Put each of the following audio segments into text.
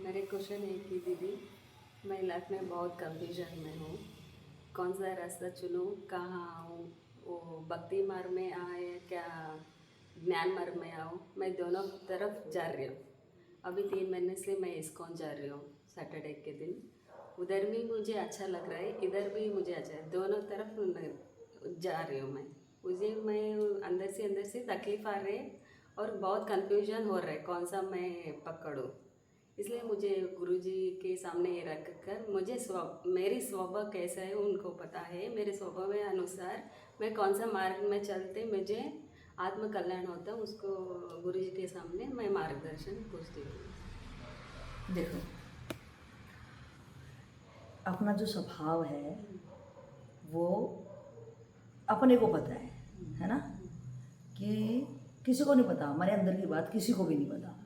मेरे क्वेश्चन है कि दीदी, मैं लाइफ में बहुत कंफ्यूजन में हूँ। कौन सा रास्ता चुनूँ, कहाँ आऊँ, वो भक्ति मार्ग में आए क्या ज्ञान मार्ग में आऊँ। मैं दोनों तरफ जा रही हूँ। अभी 3 महीने से मैं इस्कॉन जा रही हूँ सैटरडे के दिन। उधर भी मुझे अच्छा लग रहा है, इधर भी मुझे अच्छा है। दोनों तरफ जा रही हूँ मैं अंदर से तकलीफ आ रही है और बहुत कंफ्यूजन हो रहा है कौन सा मैं पकड़ूँ। इसलिए मुझे गुरुजी के सामने ये रख कर मेरी स्वभाव कैसा है उनको पता है। मेरे स्वभाव के अनुसार मैं कौन सा मार्ग में चलते मुझे आत्म कल्याण होता, उसको गुरुजी के सामने मैं मार्गदर्शन पूछती हूँ। देखो, अपना जो स्वभाव है वो अपने को पता है ना। कि किसी को नहीं पता, हमारे अंदर की बात किसी को भी नहीं पता।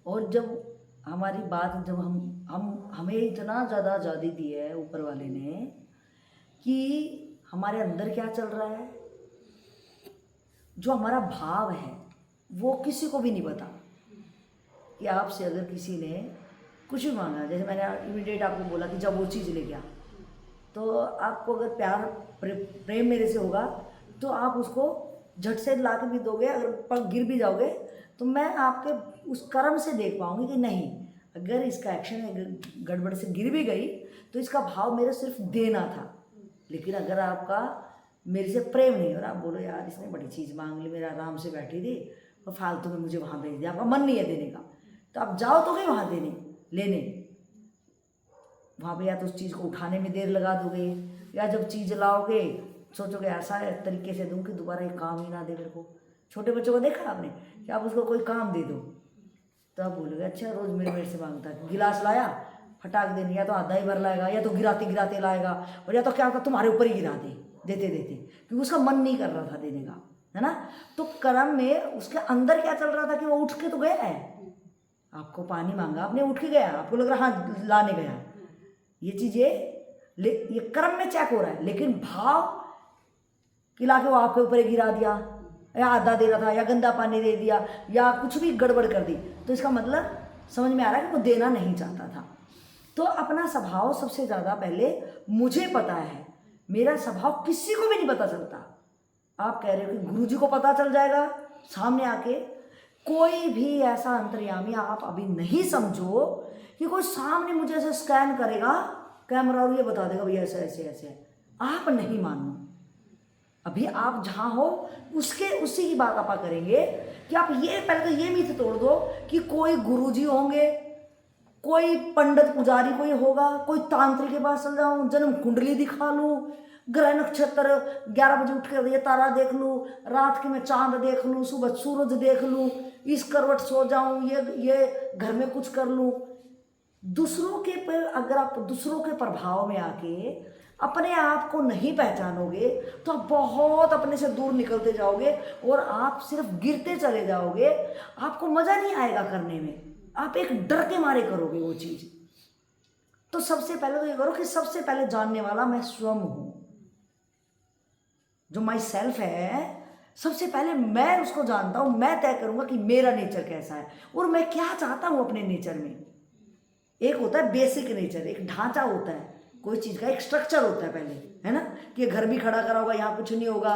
और जब हमारी बात, जब हम हमें इतना ज़्यादा आज़ादी दी है ऊपर वाले ने कि हमारे अंदर क्या चल रहा है, जो हमारा भाव है वो किसी को भी नहीं पता। कि आपसे अगर किसी ने कुछ भी मांगा, जैसे मैंने इमीडिएट आपको बोला कि जब वो चीज़ ले गया, तो आपको अगर प्यार प्रेम मेरे से होगा तो आप उसको झट से ला के भी दोगे। अगर पर गिर भी जाओगे तो मैं आपके उस कर्म से देख पाऊंगी कि नहीं, अगर इसका एक्शन गड़बड़ से गिर भी गई तो इसका भाव मेरे सिर्फ देना था। लेकिन अगर आपका मेरे से प्रेम नहीं हो रहा, आप बोलो यार इसने बड़ी चीज़ मांग ली, मेरा आराम से बैठी थी और फालतू में मुझे वहाँ भेज दिया, आपका मन नहीं है देने का, तो आप जाओ तो गए वहाँ देने लेने। वहाँ पे या तो उस चीज़ को उठाने में देर लगा दोगे, या जब चीज़ लाओगे सोचोगे ऐसा तरीके से दूँ कि दोबारा ये काम ही ना दे मेरे को। छोटे बच्चों को देखा आपने कि आप उसको कोई काम दे दो तो आप बोलोगे अच्छा रोज़ मेरे से मांगता है। गिलास लाया, फटाक देने, या तो आधा ही भर लाएगा या तो गिराते गिराते लाएगा, और या तो क्या होता तुम्हारे ऊपर ही गिरा दे देते देते, क्योंकि उसका मन नहीं कर रहा था देने का, है ना। तो कर्म में उसके अंदर क्या चल रहा था कि वो उठ के तो गया है, आपको पानी मांगा आपने उठ के गया, आपको लग रहा हाँ लाने गया। ये चीज़ें ये कर्म में चेक हो रहा है, लेकिन भाव कि लाके वो आपके ऊपर ही गिरा दिया, या आधा दे रहा था, या गंदा पानी दे दिया, या कुछ भी गड़बड़ कर दी, तो इसका मतलब समझ में आ रहा है कि वो देना नहीं चाहता था। तो अपना स्वभाव सबसे ज़्यादा पहले मुझे पता है, मेरा स्वभाव किसी को भी नहीं पता चलता। आप कह रहे हो कि गुरुजी को पता चल जाएगा सामने आके, कोई भी ऐसा अंतर्यामी आप अभी नहीं समझो कि कोई सामने मुझे ऐसे स्कैन करेगा कैमरा और ये बता देगा भैया ऐसे ऐसे ऐसे। आप नहीं मानो, अभी आप जहाँ हो उसके उसी की बात आप करेंगे कि आप ये पहले तो ये मिथ तोड़ दो कि कोई गुरुजी होंगे, कोई पंडित पुजारी कोई होगा, कोई तांत्रिक के पास चल जाऊँ, जन्म कुंडली दिखा लूँ, ग्रह नक्षत्र 11 बजे उठ के ये तारा देख लूँ, रात के मैं चांद देख लूँ, सुबह सूरज देख लूँ, इस करवट सो जाऊँ, ये घर में कुछ कर लूँ। दूसरों के पर अगर आप दूसरों के प्रभाव में आके अपने आप को नहीं पहचानोगे तो आप बहुत अपने से दूर निकलते जाओगे और आप सिर्फ गिरते चले जाओगे। आपको मजा नहीं आएगा करने में, आप एक डर के मारे करोगे वो चीज। तो सबसे पहले तो ये करो कि सबसे पहले जानने वाला मैं स्वयं हूं, जो माई सेल्फ है। सबसे पहले मैं उसको जानता हूं, मैं तय करूंगा कि मेरा नेचर कैसा है और मैं क्या चाहता हूं अपने नेचर में। एक होता है बेसिक नेचर, एक ढांचा होता है, कोई चीज़ का एक स्ट्रक्चर होता है पहले, है ना। कि घर भी खड़ा करा होगा, यहाँ कुछ नहीं होगा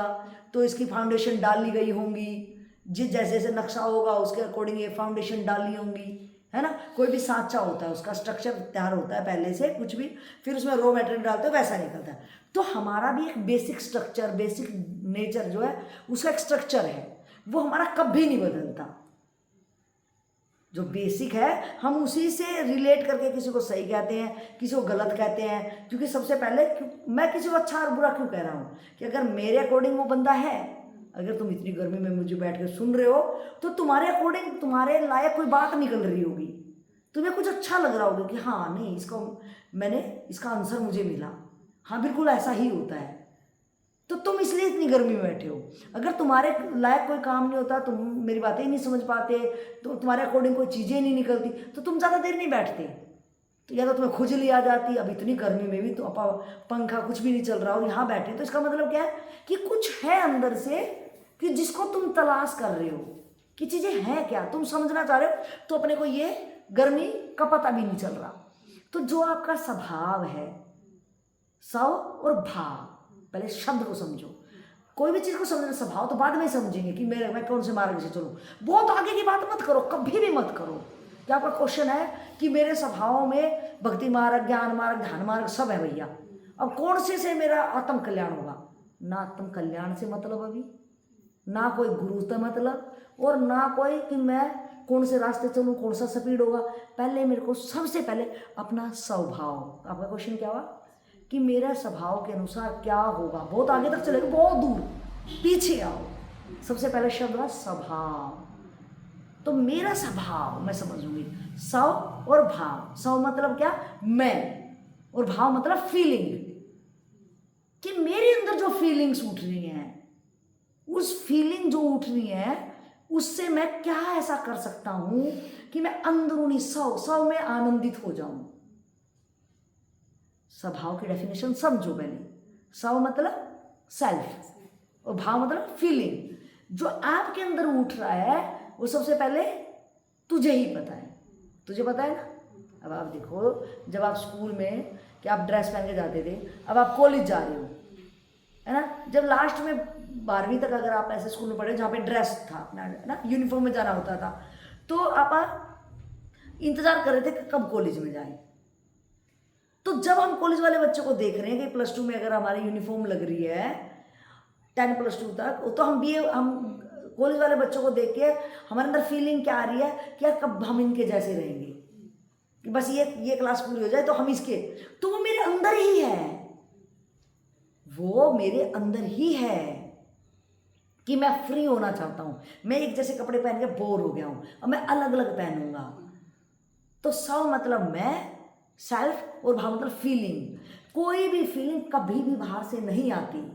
तो इसकी फाउंडेशन डाली गई होंगी, जिस जैसे जैसे नक्शा होगा उसके अकॉर्डिंग ये फाउंडेशन डाली होंगी, है ना। कोई भी सांचा होता है उसका स्ट्रक्चर तैयार होता है पहले से कुछ भी, फिर उसमें रॉ मटेरियल डालते हैं वैसा निकलता है। तो हमारा भी एक बेसिक स्ट्रक्चर, बेसिक नेचर जो है उसका एक स्ट्रक्चर है, वो हमारा कभी नहीं बदलता। जो बेसिक है हम उसी से रिलेट करके किसी को सही कहते हैं, किसी को गलत कहते हैं। क्योंकि सबसे पहले मैं किसी को अच्छा और बुरा क्यों कह रहा हूँ कि अगर मेरे अकॉर्डिंग वो बंदा है, अगर तुम इतनी गर्मी में मुझे बैठ कर सुन रहे हो तो तुम्हारे अकॉर्डिंग तुम्हारे लायक कोई बात निकल रही होगी, तुम्हें कुछ अच्छा लग रहा होगा कि हाँ नहीं इसको मैंने इसका आंसर मुझे मिला, हाँ बिल्कुल ऐसा ही होता है। तो तुम इसलिए इतनी गर्मी में बैठे हो। अगर तुम्हारे लायक कोई काम नहीं होता, तुम मेरी बातें ही नहीं समझ पाते, तो तुम्हारे अकॉर्डिंग कोई चीज़ें नहीं निकलती तो तुम ज़्यादा देर नहीं बैठते। तो या तो तुम्हें खुजली आ जाती, अब इतनी गर्मी में भी तो पंखा कुछ भी नहीं चल रहा और यहाँ बैठे, तो इसका मतलब क्या है कि कुछ है अंदर से कि जिसको तुम तलाश कर रहे हो कि चीज़ें हैं क्या, तुम समझना चाह रहे हो तो अपने को ये गर्मी का पता भी नहीं चल रहा। तो जो आपका स्वभाव है, सव और भाव, पहले शब्द को समझो। कोई भी चीज़ को समझना, स्वभाव तो बाद में समझेंगे कि मैं कौन से मार्ग से चलूँ, बहुत आगे की बात मत करो, कभी भी मत करो। क्या आपका क्वेश्चन है कि मेरे स्वभाव में भक्ति मार्ग, ज्ञान मार्ग, ध्यान मार्ग सब है भैया, अब कौन से मेरा आत्म कल्याण होगा? ना आत्म कल्याण से मतलब अभी, ना कोई गुरु से मतलब, और ना कोई कि मैं कौन से रास्ते चलूँ, कौन सा स्पीड होगा। पहले मेरे को सबसे पहले अपना स्वभाव, आपका क्वेश्चन क्या हुआ कि मेरा स्वभाव के अनुसार क्या होगा, बहुत आगे तक चलेगा, बहुत दूर पीछे आओ। सबसे पहले शब्द है स्वभाव। तो मेरा स्वभाव मैं समझूंगी, सव और भाव। सव मतलब क्या, मैं, और भाव मतलब फीलिंग, कि मेरे अंदर जो फीलिंग्स उठ रही हैं, उस फीलिंग जो उठ रही है उससे मैं क्या ऐसा कर सकता हूं कि मैं अंदरूनी सव में आनंदित हो जाऊं। स्वभाव की डेफिनेशन समझो पहले। सव मतलब सेल्फ और भाव मतलब फीलिंग। जो आपके अंदर उठ रहा है वो सबसे पहले तुझे ही पता है, तुझे पता है ना। अब आप देखो, जब आप स्कूल में कि आप ड्रेस पहन के जाते थे, अब आप कॉलेज जा रहे हो, है ना। जब लास्ट में 12वीं तक अगर आप ऐसे स्कूल में पढ़े जहाँ पे ड्रेस था अपना, है ना, यूनिफॉर्म में जाना होता था, तो आप इंतजार कर रहे थे कि कब कॉलेज में जाए। तो जब हम कॉलेज वाले बच्चों को देख रहे हैं कि +2 में अगर हमारी यूनिफॉर्म लग रही है 10+2 तक, तो हम कॉलेज वाले बच्चों को देख के हमारे अंदर फीलिंग क्या आ रही है कि यार कब हम इनके जैसे रहेंगे, कि बस ये क्लास पूरी हो जाए तो हम इसके, तो वो मेरे अंदर ही है, वो मेरे अंदर ही है कि मैं फ्री होना चाहता हूं। मैं एक जैसे कपड़े पहन के बोर हो गया हूं, अब मैं अलग अलग पहनूंगा। तो सव मतलब मैं, सेल्फ, और भाव मतलब फीलिंग। कोई भी फीलिंग कभी भी बाहर से नहीं आती,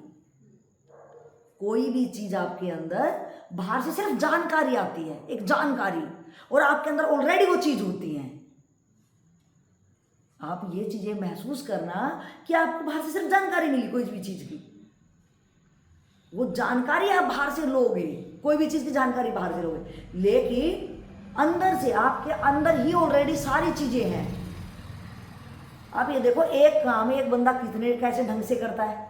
कोई भी चीज आपके अंदर बाहर से सिर्फ जानकारी आती है, एक जानकारी, और आपके अंदर ऑलरेडी वो चीज होती है। आप ये चीजें महसूस करना कि आपको बाहर से सिर्फ जानकारी मिली कोई भी चीज की, वो जानकारी आप बाहर से लोगे, कोई भी चीज की जानकारी बाहर से लोगे, लेकिन अंदर से आपके अंदर ही ऑलरेडी सारी चीजें हैं। आप ये देखो, एक काम एक बंदा कितने कैसे ढंग से करता है,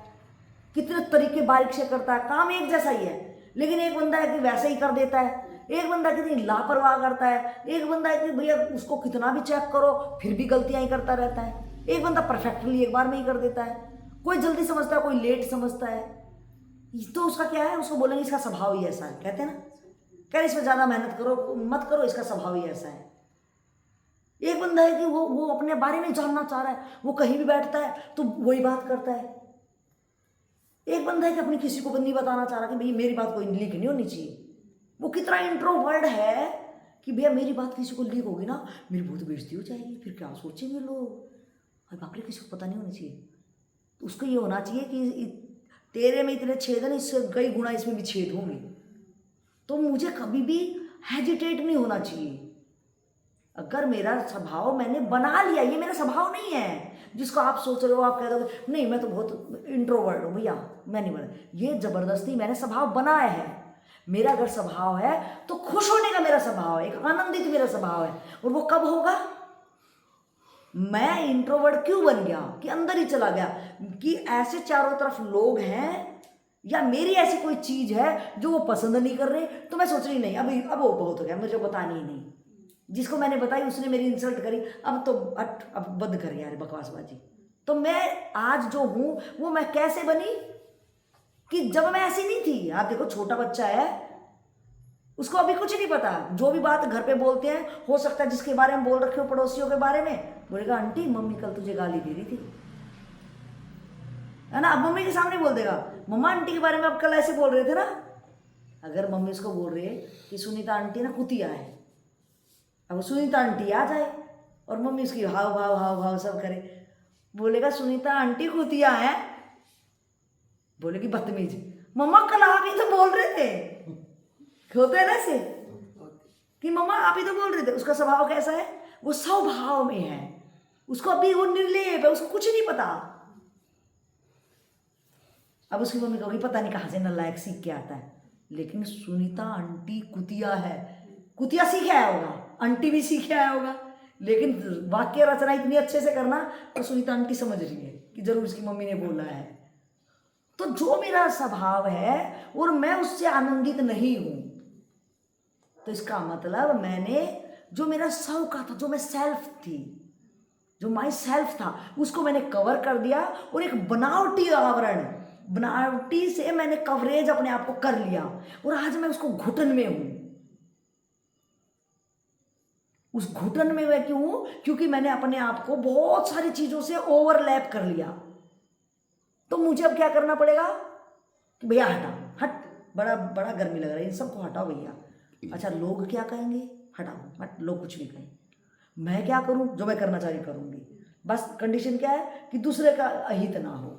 कितने तरीके बारीक से करता है, काम एक जैसा ही है, लेकिन एक बंदा है कि वैसे ही कर देता है, एक बंदा कितनी लापरवाह करता है, एक बंदा है कि भैया उसको कितना भी चेक करो फिर भी गलतियां ही करता रहता है, एक बंदा परफेक्टली एक बार में ही कर देता है, कोई जल्दी समझता है, कोई लेट समझता है। तो उसका क्या है, उसको बोलेंगे इसका स्वभाव ही ऐसा है, कहते हैं ना, कह इसमें ज्यादा मेहनत करो मत करो, इसका स्वभाव ही ऐसा है। एक बंदा है कि वो अपने बारे में जानना चाह रहा है, वो कहीं भी बैठता है तो वही बात करता है। एक बंदा है कि अपनी किसी को नहीं बताना चाह रहा कि भैया मेरी बात कोई लीक नहीं होनी चाहिए, वो कितना इंट्रोवर्ट है कि भैया मेरी बात किसी को लीक होगी ना मेरी बहुत बेइज्जती हो जाएगी, फिर क्या सोचेंगे लोग, अरे बाप रे किसी को पता नहीं होना चाहिए। तो उसको ये होना चाहिए कि तेरे में इतने छेद है, इससे कई गुना इसमें भी छेद होंगे, तो मुझे कभी भी हेजिटेट नहीं होना चाहिए। अगर मेरा स्वभाव मैंने बना लिया, ये मेरा स्वभाव नहीं है जिसको आप सोच रहे हो, आप कह दोगे नहीं मैं तो बहुत इंट्रोवर्ट हूँ भैया मैं नहीं बना, ये जबरदस्ती मैंने स्वभाव बनाया है। मेरा अगर स्वभाव है तो खुश होने का मेरा स्वभाव है, एक आनंदित मेरा स्वभाव है, और वो कब होगा, मैं इंट्रोवर्ट क्यों बन गया कि अंदर ही चला गया, कि ऐसे चारों तरफ लोग हैं या मेरी ऐसी कोई चीज है जो वो पसंद नहीं कर रहे, तो मैं सोच रही नहीं अब वो बहुत हो गया, मुझे बतानी ही नहीं, जिसको मैंने बताई उसने मेरी इंसल्ट करी, अब तो अब बंद कर यार बकवासबाजी। तो मैं आज जो हूं वो मैं कैसे बनी कि जब मैं ऐसी नहीं थी। आप देखो छोटा बच्चा है, उसको अभी कुछ नहीं पता, जो भी बात घर पे बोलते हैं, हो सकता है जिसके बारे में बोल रखे हो पड़ोसियों के बारे में, बोलेगा आंटी मम्मी कल तुझे गाली दे रही थी, है ना। अब मम्मी के सामने बोल देगा मम्मा आंटी के बारे में अब कल ऐसे बोल रहे थे ना। अगर मम्मी उसको बोल रही है कि सुनीता आंटी ना कुतिया है, अब सुनीता आंटी आ जाए और मम्मी उसकी हाव भाव हाव भाव सब करे, बोलेगा सुनीता आंटी कुतिया है, बोलेगी बदतमीज, मम्मा कल आप ही तो बोल रहे थे, होता है ना ऐसे कि मम्मा आप ही तो बोल रहे थे। उसका स्वभाव कैसा है, वो स्वभाव में है, उसको अभी वो निर्लेप है, उसको कुछ नहीं पता। अब उसकी मम्मी कहोगी पता नहीं कहाँ से नालायक सीख के आता है, लेकिन सुनीता आंटी कुतिया है, कुतिया सीख आया होगा, आंटी भी सीख आया होगा, लेकिन वाक्य रचना इतनी अच्छे से करना तो सुनीता आंटी समझ रही है कि जरूर इसकी मम्मी ने बोला है। तो जो मेरा स्वभाव है और मैं उससे आनंदित नहीं हूं, तो इसका मतलब मैंने जो मेरा स्व का था, जो मैं सेल्फ थी, जो माई सेल्फ था, उसको मैंने कवर कर दिया और एक बनावटी आवरण, बनावटी से मैंने कवरेज अपने आप को कर लिया और आज मैं उसको घुटन में हूं। उस घुटन में मैं क्यों हूं? क्योंकि मैंने अपने आप को बहुत सारी चीजों से ओवरलैप कर लिया। तो मुझे अब क्या करना पड़ेगा कि भैया हटा, हट, बड़ा बड़ा गर्मी लग रहा है, इन सबको हटाओ भैया। अच्छा लोग क्या कहेंगे, हटाओ, हट, लोग कुछ भी कहें, मैं क्या करूं, जो मैं करना चाह रही करूंगी। बस कंडीशन क्या है कि दूसरे का अहित ना हो।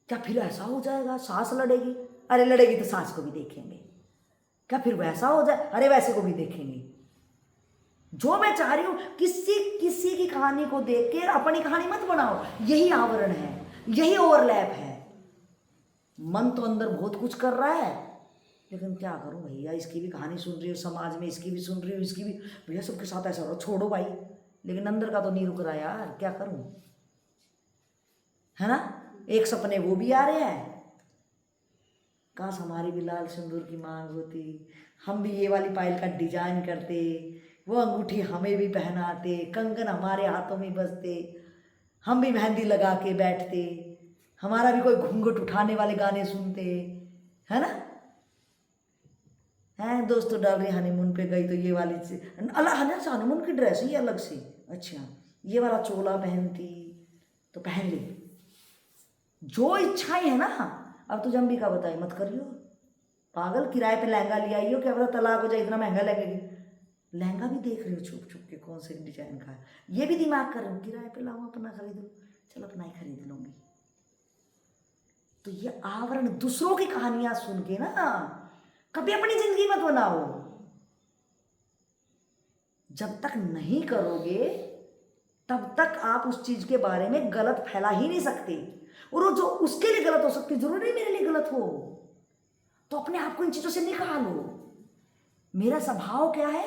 क्या फिर ऐसा हो जाएगा सास लड़ेगी? अरे लड़ेगी तो सास को भी देखेंगे। क्या फिर वैसा हो जाए? अरे वैसे को भी देखेंगे। जो मैं चाह रही हूं, किसी की कहानी को देख के अपनी कहानी मत बनाओ। यही आवरण है, यही ओवरलैप है। मन तो अंदर बहुत कुछ कर रहा है, लेकिन क्या करूं भैया, इसकी भी कहानी सुन रही हूँ, समाज में इसकी भी सुन रही हूँ, इसकी भी, भैया सबके साथ ऐसा हो रहा, छोड़ो भाई, लेकिन अंदर का तो नहीं रुक रहा यार, क्या करूं, है ना। एक सपने वो भी आ रहे हैं, काश हमारी भी लाल सिंदूर की मांग होती, हम भी ये वाली पायल का डिजाइन करते, वो अंगूठी हमें भी पहनाते, कंगन हमारे हाथों में बजते, हम भी मेहंदी लगा के बैठते, हमारा भी कोई घूंघट उठाने वाले गाने सुनते, है ना। हैं दोस्तों डाल रही हनीमून पे गई तो ये वाली अलग, हनीमून की ड्रेस ही अलग से, अच्छा ये वाला चोला पहनती तो पहन ले। जो इच्छाएं है ना, अब तो जम्बी का बताई मत करियो, पागल, किराए पे लहंगा ले आई हो, क्या पता तलाक हो जाए, इतना महंगा लगेगा। लहंगा भी देख रही हो छुप छुप के कौन से डिजाइन का है, ये भी दिमाग कर रही हूँ, किराए पे लाऊं अपना खरीद लूँ, चलो अपना ही खरीद लूंगी। तो ये आवरण, दूसरों की कहानियां सुन के ना कभी अपनी जिंदगी मत बनाओ। जब तक नहीं करोगे तब तक आप उस चीज के बारे में गलत फैला ही नहीं सकते, और वो जो उसके लिए गलत हो सकती है जरूरी मेरे लिए गलत हो। तो अपने आप को इन चीजों से निकालो। मेरा स्वभाव क्या है,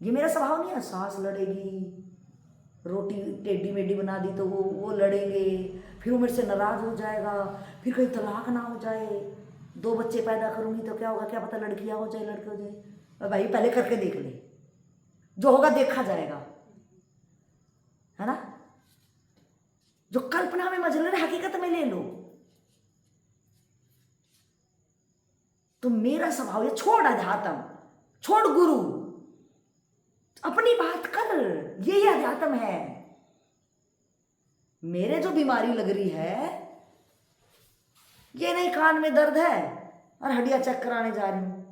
ये मेरा स्वभाव नहीं है सास लड़ेगी, रोटी टेढ़ी मेढ़ी बना दी तो वो लड़ेंगे, फिर वो मेरे से नाराज हो जाएगा, फिर कहीं तलाक ना हो जाए, 2 बच्चे पैदा करूंगी तो क्या होगा, क्या पता लड़कियां हो जाए लड़के हो जाए। और भाई पहले करके देख ले, जो होगा देखा जाएगा, है ना। जो कल्पना में मजल रहे हकीकत में ले लो। तो मेरा स्वभाव ये, छोड़ अध्यात्म, छोड़ गुरु, अपनी बात कर, यही अध्यात्म है। मेरे जो बीमारी लग रही है ये नहीं कान में दर्द है और हड्डियां चेक कराने जा रही हूं,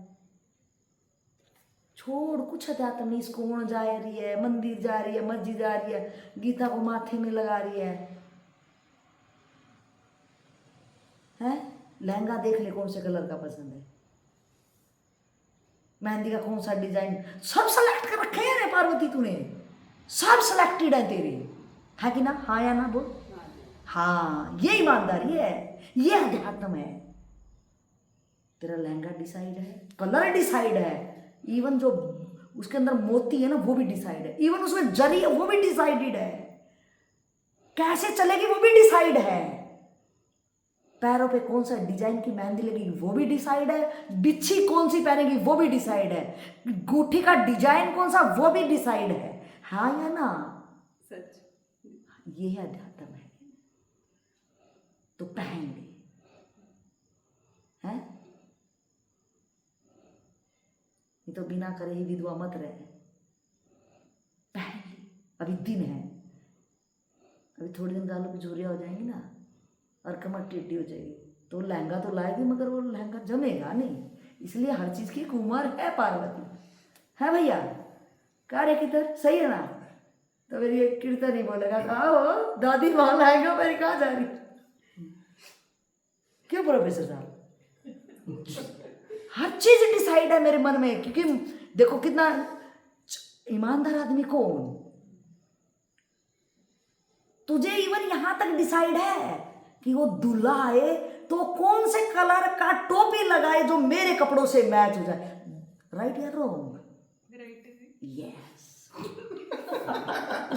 छोड़, कुछ अध्यात्म नहीं। स्कूल जा रही है, मंदिर जा रही है, मस्जिद जा रही है, गीता को माथे में लगा रही है, लहंगा देख ले कौन से कलर का पसंद है, मेहंदी का कौन सा डिजाइन, सब सेलेक्ट कर रखे हैं पार्वती तूने, सब सिलेक्टेड है तेरे, है कि ना, हाँ या ना बोल। हाँ, ये ईमानदारी है, ये अध्यात्म है। तेरा लहंगा डिसाइड है, कलर डिसाइड है, इवन जो उसके अंदर मोती है ना वो भी डिसाइड है, इवन उसमें जरी है वो भी डिसाइडेड है, कैसे चलेगी वो भी डिसाइड है, पैरों पे कौन सा डिजाइन की मेहंदी लगेगी वो भी डिसाइड है, बिच्छी कौन सी पहनेगी वो भी डिसाइड है, गुठी का डिजाइन कौन सा वो भी डिसाइड है, हाँ या ना। सच, ये है अध्यात्म है। तो पहन ले, हैं, ये तो बिना करे ही विधवा मत रहे, पहन ले, अभी दिन है, अभी थोड़े दिन गालों की झुर्रियाँ हो जाएंगी ना और कमर टेढ़ी हो जाएगी, तो लहंगा तो लाएगी मगर वो लहंगा जमेगा नहीं, इसलिए हर चीज की एक उम्र है पार्वती, है भैया, क्या रे किधर सही है ना। तो मेरी एक कीर्तन ही बोलेगा, कहा हो दादी वहां लहंगा मेरी कहाँ जा रही, क्यों प्रोफेसर साहब, हर चीज डिसाइड है मेरे मन में, क्योंकि देखो कितना ईमानदार आदमी कौन, तुझे इवन यहां तक डिसाइड है कि वो दूल्हा आए तो कौन से कलर का टोपी लगाए जो मेरे कपड़ों से मैच हो जाए? राइट या रॉन्ग? यस।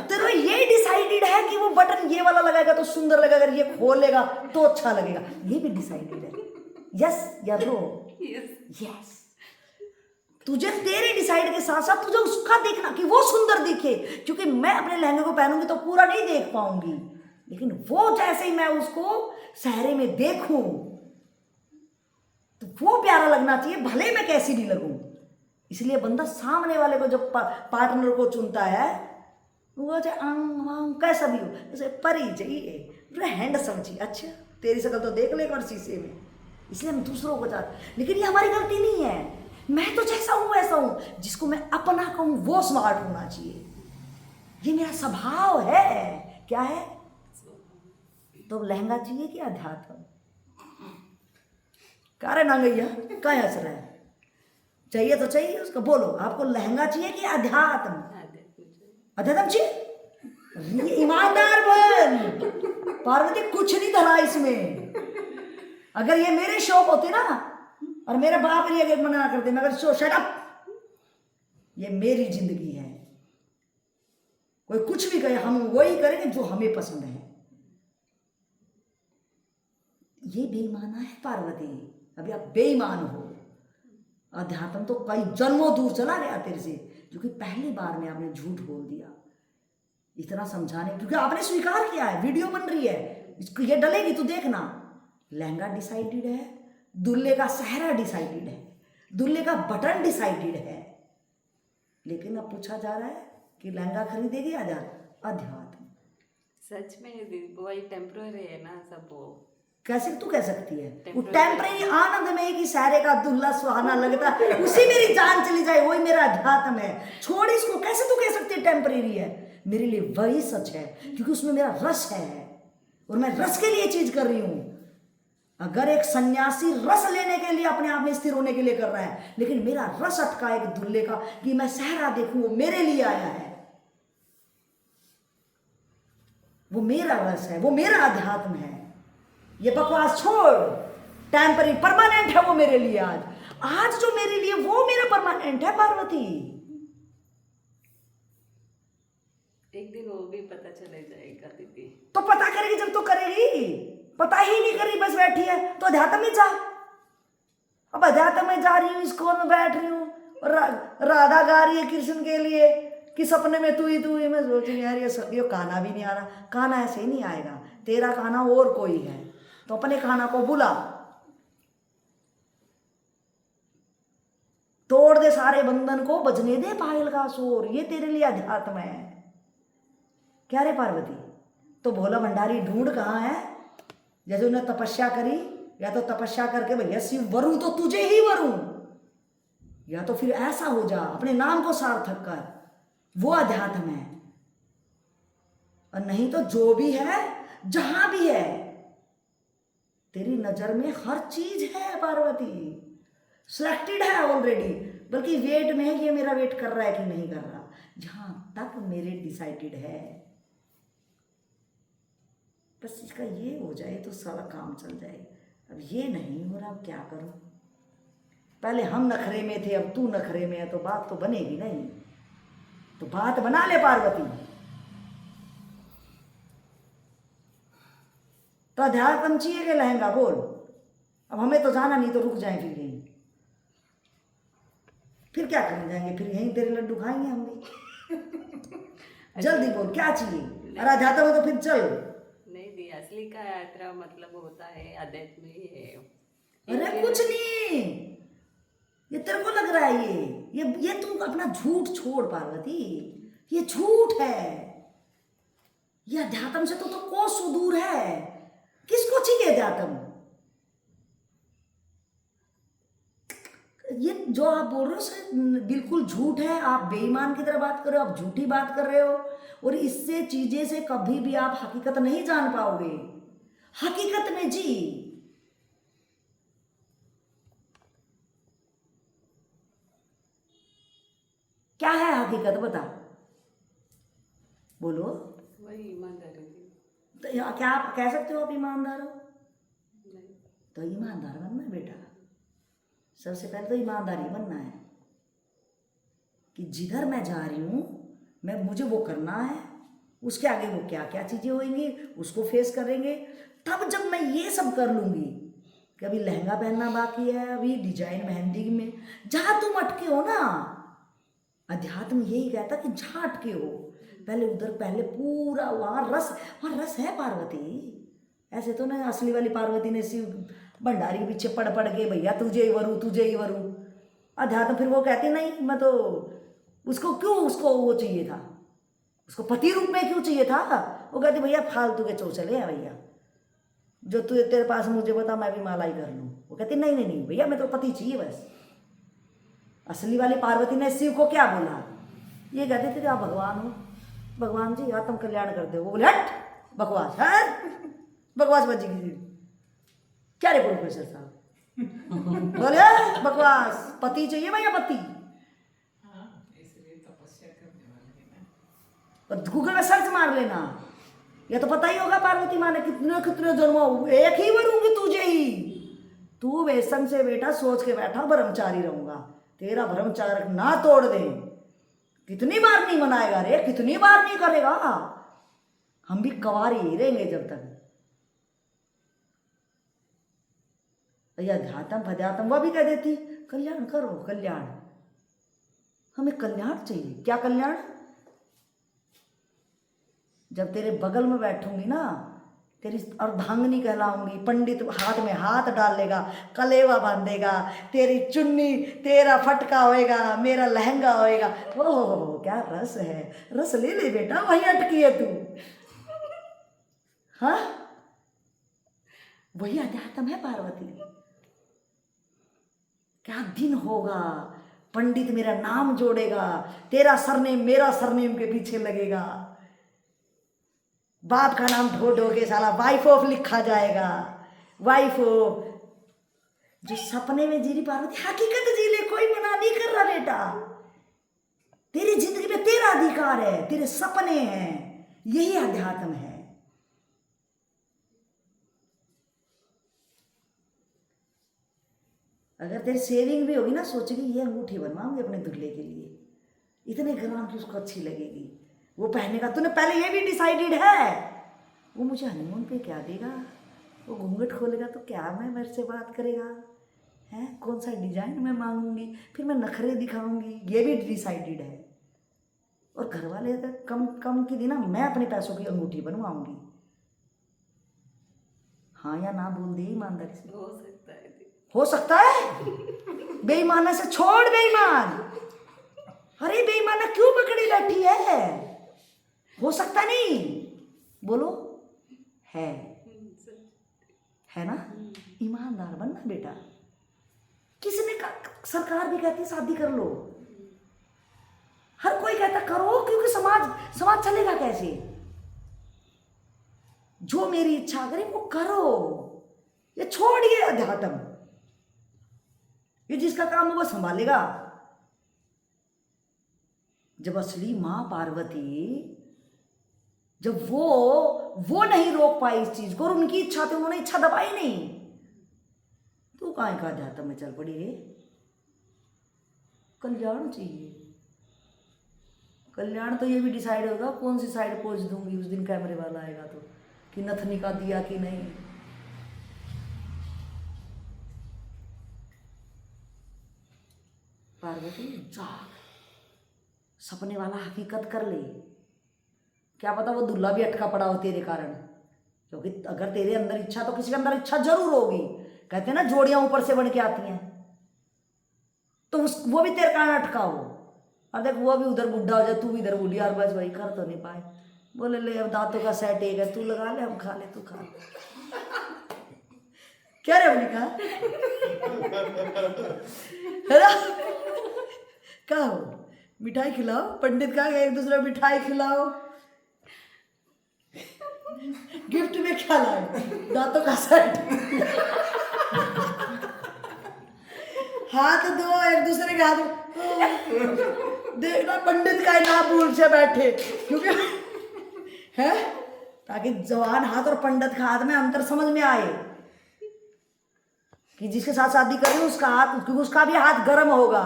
तेरे ये डिसाइडेड है कि वो बटन ये वाला लगाएगा तो सुंदर लगेगा, अगर ये खोलेगा तो अच्छा लगेगा, ये भी डिसाइडेड है। यस या रॉन्ग? यस। तुझे तेरे डिसाइड के साथ साथ तुझे उसका देखना कि वो सुंदर दिखे, क्योंकि मैं अपने लहंगे को पहनूंगी तो पूरा नहीं देख पाऊंगी, लेकिन वो जैसे ही मैं उसको सहरे में देखूं तो वो प्यारा लगना चाहिए, भले मैं कैसी भी लगूं। इसलिए बंदा सामने वाले को जब पार्टनर को चुनता है, वो चाहे आंग वांग कैसा भी हो, जैसे परी चाहिए, हैंडसम चाहिए, अच्छा तेरी शक्ल तो देख ले शीशे में, इसलिए हम दूसरों को चाहते। लेकिन ये हमारी गलती नहीं है, मैं तो जैसा हूं वैसा हूं, जिसको मैं अपना कहूं वो स्मार्ट होना चाहिए, ये मेरा स्वभाव है। क्या है? तो लहंगा चाहिए कि अध्यात्म? कारे ना गैया क्या हंस रहा है? चाहिए तो चाहिए उसको, बोलो आपको लहंगा चाहिए कि अध्यात्म? अध्यात्म चाहिए। ये ईमानदार बन पार्वती, कुछ नहीं धरा इसमें। अगर ये मेरे शौक होते ना, और मेरे बाप ने अगर मना करते, मैं अगर शट अप, ये मेरी जिंदगी है, कोई कुछ भी कहे हम वही करेंगे जो हमें पसंद है। ये बेईमाना है पार्वती, अभी आप बेईमान हो। अध्यात्म तो कई जन्मों दूर चला गया तेरे से, क्योंकि पहली बार में आपने झूठ बोल दिया इतना समझाने, क्योंकि आपने स्वीकार किया है। वीडियो बन रही है, इसको ये डलेगी तो देखना। लहंगा डिसाइडेड है, दूल्हे का सेहरा डिसाइडेड है, दूल्हे का बटन डिसाइडेड है, लेकिन अब पूछा जा रहा है कि लहंगा खरीदेगी अध्यात्म। सच में दीदी वही टेम्पररी है ना सब। वो कैसे तू कह सकती है? वो टेम्परेरी आनंद में कि सारे का दुल्हा सुहाना लगता, उसी मेरी जान चली जाए, वही मेरा अध्यात्म है। छोड़ इसको, कैसे तू कह सकती है टेम्परेरी है? मेरे लिए वही सच है, क्योंकि उसमें मेरा रस है और मैं रस के लिए चीज कर रही हूं। अगर एक सन्यासी रस लेने के लिए अपने आप में स्थिर होने के लिए कर रहा है, लेकिन मेरा रस अटका एक दूल्हे का कि मैं सहरा देखूं, वो मेरे लिए आया है, वो मेरा रस है, वो मेरा अध्यात्म है। ये बकवास छोड़, टेम्पररी परमानेंट है वो मेरे लिए। आज जो मेरे लिए वो मेरा परमानेंट है पार्वती। एक दिन वो भी पता चले जाएगा दीदी। तो पता करेगी जब तो करेगी, पता ही नहीं करी बस बैठी है तो अध्यात्म में जा। अब अध्यात्म में जा रही हूँ, इस्कॉन में बैठ रही हूँ, राधा गा रही है कृष्ण के लिए कि सपने में तू ही। मैं सोच रही यार ये गाना भी नहीं आ रहा। गाना ऐसे ही नहीं आएगा, तेरा गाना और कोई है, तो अपने खाना को बुला, तोड़ दे सारे बंधन को, बजने दे पायल का शोर, ये तेरे लिए अध्यात्म है। क्या रे पार्वती? तो भोला भंडारी ढूंढ कहाँ है? जैसे उन्हें तपस्या करी, या तो तपस्या करके भैया शिव वरूं तो तुझे ही वरूं, या तो फिर ऐसा हो जा अपने नाम को सार्थक कर, वो अध्यात्म है। और नहीं तो जो भी है जहां भी है, तेरी नजर में हर चीज है पार्वती, सिलेक्टेड है ऑलरेडी। बल्कि वेट में है, ये मेरा वेट कर रहा है कि नहीं कर रहा, जहां तक मेरे डिसाइडेड है। बस इसका ये हो जाए तो सारा काम चल जाए। अब ये नहीं हो रहा, अब क्या करूं? पहले हम नखरे में थे, अब तू नखरे में है, तो बात तो बनेगी नहीं। तो बात बना ले पार्वती। तो अध्यात्म चाहिए कि लहंगा? बोल। अब हमें तो जाना नहीं, तो रुक जाए फिर यहीं। फिर क्या करने जाएंगे? फिर यहीं तेरे लड्डू खाएंगे हम भी। जल्दी बोल क्या चाहिए? अरे अध्यात्म है तो फिर चल। नहीं दी, असली का यात्रा मतलब होता है अध्यात्म ही है। अरे कुछ नहीं, ये तेरे को लग रहा है। ये तू अपना झूठ छोड़ पार्वती, ये झूठ है। ये अध्यात्म से तो कोस दूर है। किसको चाहिए अध्यात्म? ये जो आप बोल रहे हो बिल्कुल झूठ है। आप बेईमान की तरह बात कर रहे हो, आप झूठी बात कर रहे हो, और इससे चीजें से कभी भी आप हकीकत नहीं जान पाओगे। हकीकत में जी क्या है हकीकत? बता, बोलो। वही ईमानदारी थी। तो क्या आप कह सकते हो आप ईमानदार हो? नहीं। तो ईमानदार बनना है बेटा। सबसे पहले तो ईमानदारी बनना है कि जिधर मैं जा रही हूँ मैं मुझे वो करना है, उसके आगे वो क्या क्या चीज़ें होंगी उसको फेस करेंगे। तब जब मैं ये सब कर लूँगी कि अभी लहंगा पहनना बाकी है, अभी डिजाइन मेहंदी में, जहाँ तुम अटके हो ना, अध्यात्म यही कहता कि जहाँ अटके हो पहले उधर, पहले पूरा वहाँ रस है पार्वती। ऐसे तो ना असली वाली पार्वती ने शिव भंडारी के पीछे पड़ पड़ के भैया तुझे ही वरू तुझे ही वरू। अध्यात्म फिर वो कहती नहीं, मैं तो उसको क्यों, उसको वो चाहिए था, उसको पति रूप में क्यों चाहिए था। वो कहती भैया फालतू के चौचले हैं भैया, जो तू तेरे पास मुझे बता मैं भी माला ही कर लूँ। वो कहती नहीं नहीं नहीं भैया मैं तो पति चाहिए बस। असली वाली पार्वती ने शिव को क्या बोला, ये कहते थे आप भगवान हो, भगवान जी आत्म कल्याण करते हो। वो बोले हट बकवास है, बकवास बची की क्या रे प्रोफेसर साहब बोले बकवास, पति चाहिए भैया पति। और गूगल में सर्च मार लेना, ये तो पता ही होगा पार्वती माँ ने कितने कितने जन्मों, एक ही वरूंगी तुझे ही। तू बेसंग से बेटा सोच के बैठा ब्रह्मचारी रहूंगा, तेरा ब्रह्मचार्य ना तोड़ दे। कितनी बार नहीं मनाएगा रे, कितनी बार नहीं करेगा। हम भी कवारी ही रहेंगे जब तक। अध्यात्म फध्यात्म वह भी कह देती कल्याण करो कल्याण, हमें कल्याण चाहिए। क्या कल्याण, जब तेरे बगल में बैठूंगी ना, तेरी अर्धांगिनी कहलाऊंगी, पंडित हाथ में हाथ डाल लेगा, कलेवा बांधेगा, तेरी चुन्नी तेरा फटका होएगा, मेरा लहंगा होएगा। ओह क्या रस है, रस ले ले बेटा, वहीं अटकी है तू। हाँ वही अध्यात्म है पार्वती। क्या दिन होगा, पंडित मेरा नाम जोड़ेगा, तेरा सरनेम मेरा सरनेम के पीछे लगेगा, बाप का नाम ढो ढो के साला वाइफ ऑफ लिखा जाएगा, वाइफ ऑफ। जो सपने में जी रही पार्वती हकीकत जी ले, कोई मना नहीं कर रहा बेटा। तेरी जिंदगी में तेरा अधिकार है, तेरे सपने हैं, यही अध्यात्म है। अगर तेरी सेविंग भी होगी ना, सोचेगी ये अंगूठी बनवाऊंगी अपने दूल्हे के लिए, इतने ग्राम की उसको अच्छी लगेगी, वो पहने का। तूने पहले ये भी डिसाइडेड है वो मुझे हनीमून पे क्या देगा, वो घूंघट खोलेगा तो क्या मैं मेरे से बात करेगा है, कौन सा डिजाइन मैं मांगूंगी, फिर मैं नखरे दिखाऊंगी, ये भी डिसाइडेड है। और घर वाले अगर कम कम की दी ना, मैं अपने पैसों की अंगूठी बनवाऊंगी। हाँ या ना बोल दे ईमानदारी से। हो सकता है, हो सकता है। बेईमाना से छोड़, बेईमान, अरे बेईमाना क्यों पकड़ी बैठी है, हो सकता नहीं, बोलो है ना। ईमानदार बनना बेटा। किसी ने सरकार भी कहती शादी कर लो, हर कोई कहता करो, क्योंकि समाज चलेगा कैसे। जो मेरी इच्छा करे वो करो, ये छोड़िए अध्यात्म, ये जिसका काम है वो संभालेगा। जब असली मां पार्वती, जब वो नहीं रोक पाई इस चीज को, और उनकी इच्छा थी, उन्होंने इच्छा दबाई नहीं, तो काहे का अध्यात्म में चल पड़ी रे। कल्याण चाहिए, कल्याण तो ये भी डिसाइड होगा कौन सी साइड पोज दूंगी उस दिन कैमरे वाला आएगा तो, कि नथनी का दिया कि नहीं। पार्वती जाग, सपने वाला हकीकत कर ले, क्या पता वो दूल्हा भी अटका पड़ा हो तेरे कारण, क्योंकि अगर तेरे अंदर इच्छा तो किसी के अंदर इच्छा जरूर होगी। कहते हैं ना जोड़ियां ऊपर से बन के आती हैं, तो वो भी तेरे कारण अटका हो। और देख वो भी उधर बुढ़ा हो जाए, तू भी इधर बुढ़ी, और बस भाई कर तो नहीं पाए, बोले ले अब दांतों का सेट एक है, तू लगा ले, हम खा ले, तू खा ले। क्या रे अपनी कहा है ना, क्या हो, मिठाई खिलाओ, पंडित का एक दूसरा मिठाई खिलाओ, गिफ्ट में क्या लाए, दांतों का सेट, हाथ दो एक दूसरे के हाथ, देखना पंडित का ना भूल से बैठे, क्योंकि है ताकि जवान हाथ और पंडित का हाथ में अंतर समझ में आए। कि जिसके साथ शादी कर रही हूँ उसका हाथ, क्योंकि उसका भी हाथ गर्म होगा।